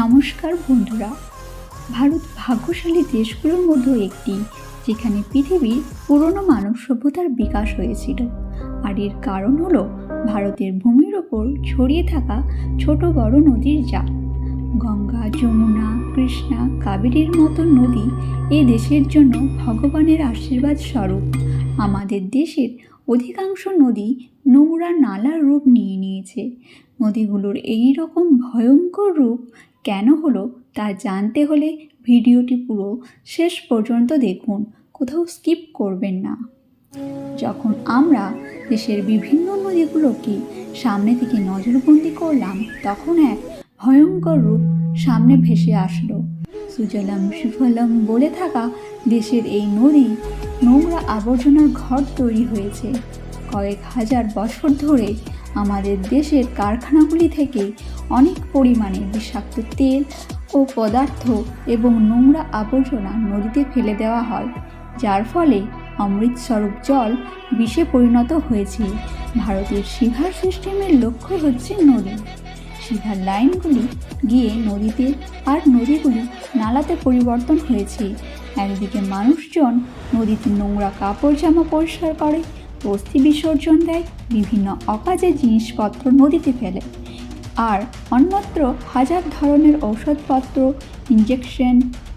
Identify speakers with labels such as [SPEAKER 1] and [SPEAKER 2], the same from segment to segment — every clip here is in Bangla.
[SPEAKER 1] নমস্কার বন্ধুরা। ভারত ভাগ্যশালী দেশগুলোর মধ্যে একটি, যেখানে পৃথিবীর পুরনো মানব সভ্যতার বিকাশ হয়েছিল। আর এর কারণ হলো ভারতের ভূমির ওপর ছড়িয়ে থাকা ছোট বড় নদীর জাল। গঙ্গা, যমুনা, কৃষ্ণা, কাবেরীর মতো নদী এই দেশের জন্য ভগবানের আশীর্বাদ স্বরূপ। আমাদের দেশের অধিকাংশ নদী নোংরা নালার রূপ নিয়ে নিয়েছে। নদীগুলোর এই রকম ভয়ঙ্কর রূপ কেন হলো তা জানতে হলে ভিডিওটি পুরো শেষ পর্যন্ত দেখুন, কোথাও স্কিপ করবেন না। যখন আমরা দেশের বিভিন্ন নদীগুলোকে সামনে থেকে নজরবন্দি করলাম, তখন এক ভয়ঙ্কর রূপ সামনে ভেসে আসলো। সুজলাম সুফলম বলে থাকা দেশের এই নদী নোংরা আবর্জনার ঘর তৈরি হয়েছে। কয়েক হাজার বছর ধরে আমাদের দেশের কারখানাগুলি থেকে অনেক পরিমাণে বিষাক্ত তেল ও পদার্থ এবং নোংরা আবর্জনা নদীতে ফেলে দেওয়া হয়, যার ফলে অমৃতস্বরূপ জল বিষে পরিণত হয়েছে। ভারতের সিভার সিস্টেমের লক্ষ্য হচ্ছে নদী। সিভার লাইনগুলি গিয়ে নদীতে আর নদীগুলি নালাতে পরিবর্তন হয়েছে। একদিকে মানুষজন নদীতে নোংরা কাপড় জামা পরিষ্কার করে, অস্থি বিসর্জন দেয়, বিভিন্ন অকাজে জিনিসপত্র নদীতে ফেলে, আর অন্যত্র হাজার ধরনের ঔষধপত্র, ইঞ্জেকশন,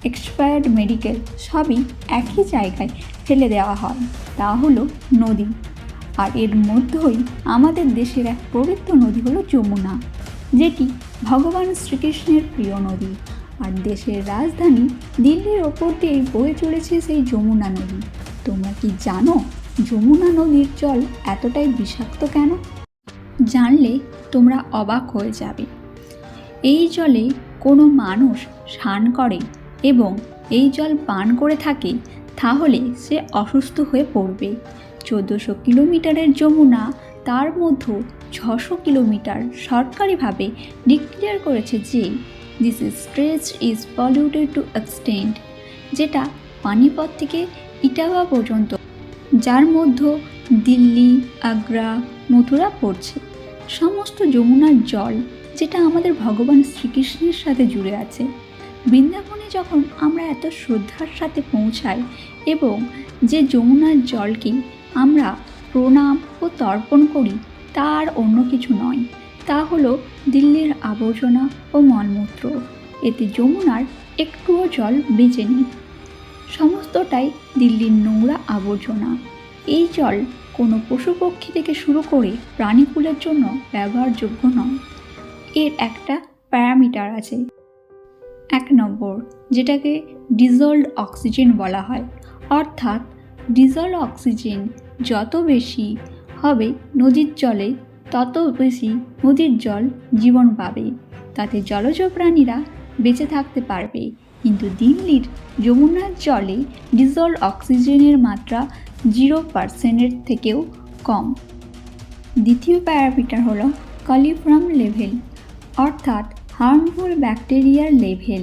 [SPEAKER 1] এক্সপায়ার্ড মেডিকেল সবই একই জায়গায় ফেলে দেওয়া হয়। তা হলো নদী। আর এর মধ্যেই আমাদের দেশের এক পবিত্র নদী হলো যমুনা, যেটি ভগবান শ্রীকৃষ্ণের প্রিয় নদী। আর দেশের রাজধানী দিল্লির ওপর দিয়েই বয়ে চলেছে সেই যমুনা নদী। তোমরা কি জানো যমুনা নদীর জল এতটাই বিষাক্ত কেন? জানলে তোমরা অবাক হয়ে যাবে। এই জলে কোনো মানুষ স্নান করে এবং এই জল পান করে থাকে, তাহলে সে অসুস্থ হয়ে পড়বে। 1400 কিলোমিটারের যমুনা, তার মধ্যে 600 কিলোমিটার সরকারিভাবে ডিক্লেয়ার করেছে যে this stretch is polluted to extent, যেটা পানিপথ থেকে ইটাওয়া পর্যন্ত, যার মধ্যে দিল্লি, আগ্রা, মথুরা পড়ছে। সমস্ত যমুনার জল, যেটা আমাদের ভগবান শ্রীকৃষ্ণের সাথে জুড়ে আছে। বৃন্দাবনে যখন আমরা এত শ্রদ্ধার সাথে পৌঁছাই এবং যে যমুনার জলকে আমরা প্রণাম ও তর্পণ করি, তা আর অন্য কিছু নয়, তা হলো দিল্লির আবর্জনা ও মলমূত্র। এতে যমুনার একটুও জল বেঁচে নেই, সমস্তটাই দিল্লির নোংরা আবর্জনা। এই জল কোনো পশু পক্ষী থেকে শুরু করে প্রাণীকুলের জন্য ব্যবহারযোগ্য নয়। এর একটা প্যারামিটার আছে, 1 নম্বর, যেটাকে ডিজলভড অক্সিজেন বলা হয়। অর্থাৎ ডিজলভড অক্সিজেন যত বেশি হবে নদীর জলে, তত বেশি নদীর জল জীবন পাবে, তাতে জলজ প্রাণীরা বেঁচে থাকতে পারবে। কিন্তু দিল্লির যমুনার জলে ডিজলভড অক্সিজেনের মাত্রা 0% থেকেও কম। দ্বিতীয় প্যারামিটার হলো কলিফর্ম লেভেল, অর্থাৎ হার্মফুল ব্যাকটেরিয়ার লেভেল।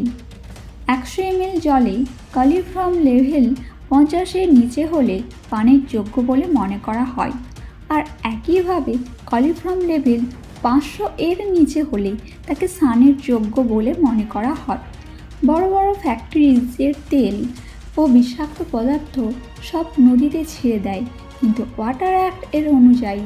[SPEAKER 1] 100 ml জলে কলিফর্ম লেভেল 50-এর নিচে হলে পানের যোগ্য বলে মনে করা হয়। আর একইভাবে কলিফর্ম লেভেল 500-এর নিচে হলে তাকে স্নানের যোগ্য বলে মনে করা হয়। বড় বড় ফ্যাক্টরিজের তেল ও বিষাক্ত পদার্থ সব নদীতে ছেড়ে দেয়, কিন্তু ওয়াটার অ্যাক্ট এর অনুযায়ী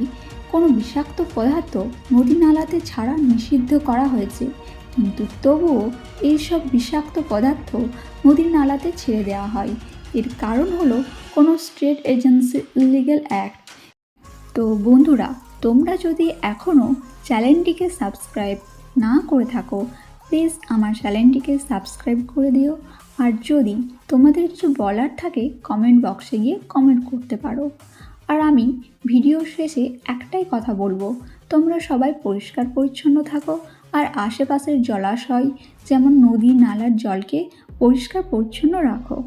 [SPEAKER 1] কোনো বিষাক্ত পদার্থ নদী নালাতে ছাড়া নিষিদ্ধ করা হয়েছে, কিন্তু তবুও এইসব বিষাক্ত পদার্থ নদীর নালাতে ছেড়ে দেওয়া হয়। এর কারণ হলো কোনো স্টেট এজেন্সি ইলিগ্যাল অ্যাক্ট। তো বন্ধুরা, তোমরা যদি এখনও চ্যানেলটিকে সাবস্ক্রাইব না করে থাকো, প্লিজ আমার চ্যানেলটিকে সাবস্ক্রাইব করে দিও। আর যদি তোমাদের কিছু বলার থাকে, কমেন্ট বক্সে গিয়ে কমেন্ট করতে পারো। আর আমি ভিডিও শেষে একটাই কথা বলবো, তোমরা সবাই পরিষ্কার পরিচ্ছন্ন থাকো আর আশেপাশের জলাশয় যেমন নদী নালার জলকে পরিষ্কার পরিচ্ছন্ন রাখো।